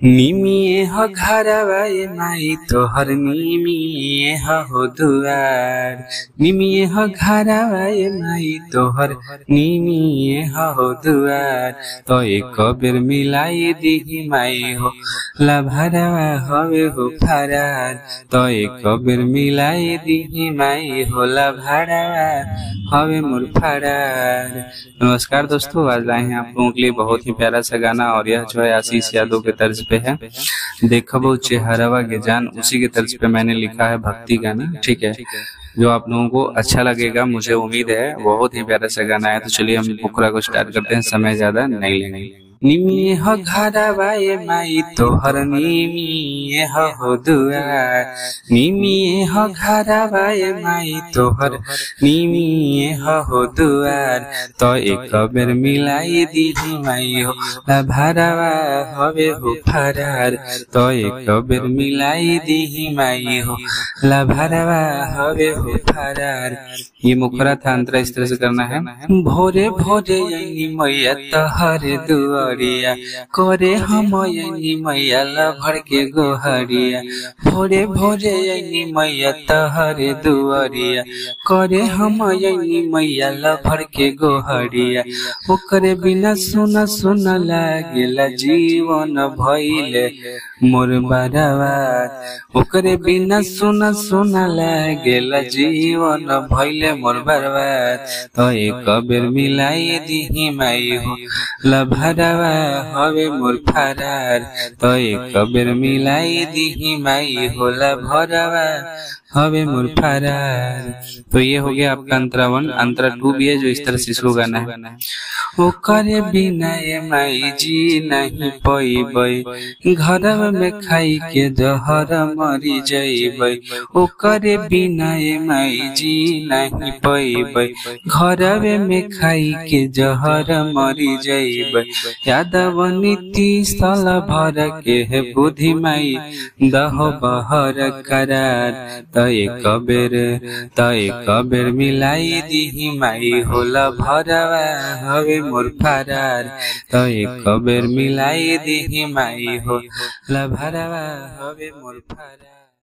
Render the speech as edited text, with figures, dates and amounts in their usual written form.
निमिए हो घरवा माई तोहर निमिए हो दुआर। निमिए हो घरवा माई तोहर निमिए हो दुआर। तो एक बेर मिलाई दिही माई हो लभरवा हवे हो फरार। तो एक बेर मिलाई दिही माई हो लभरवा हवे मोर फरार। नमस्कार दोस्तों, आज लाए हैं आप लोगों के लिए बहुत ही प्यारा सा गाना, और यह जो है आशीष यादव के तर्ज पे है। देखो वो चेहरवा के जान, उसी के तर्ज पे मैंने लिखा है भक्ति गाना। ठीक है, जो आप लोगों को अच्छा लगेगा, मुझे उम्मीद है। बहुत ही प्यारा सा गाना है। तो चलिए हम मुखरा को स्टार्ट करते हैं, समय ज्यादा नहीं लेंगे। निमिए हो घरवा माई तोहर निमिए हो दुआर। निमिए हो घरवा माई तोहर निमिए हो दुआर। तो एक बेर मिलाई दिही माई हो लभरवा हवे हो फरार। तो एक बेर मिलाई दिही माई हो लभरवा हवे हो फरार। ये मुखरा था, अंतरा इस तरह से करना है। भोरे भोरे यनी मैया तहर दुआरिया, करे हम यनी मैया लभर के गोहरिया। भोरे भोरे यनी मैया तहर दुआरिया, करे हम यनी मैया लभर के गोहरिया। ओकरे बिना सुना सुना लागेला जीवन भइले मोर बर्बाद। ओकरे बिना सुना सुना लागेला जीवन भइले मोर बर्बाद। तो एक बेर मिलाई दिही माई हो लभरवा हवे मोर फरार। तो एक बेर मिलाई दिही माई हो लभरवा हवे मोर फरार। तो ये हो गया आपका अंतरा 1। अंतरा 2 भी है जो इस तरह से इसको गाना है। ओकरे बिना ये माई जी नहीं पैबै, घरवा में खाई के जहर मरी जइबै। ओकरे बिना ये माई जी नहीं पैबै, घरवे में खाई के जहर मरी जइबै। यादव नीति साल भर के है बुद्धि माई दहो बहर करार। तो एक बेर मिलाई दिही माई हो लभरवा हवे मोर फरार। तो एक बेर मिलाई दिही माई हो लभरवा हवे मोर फरार।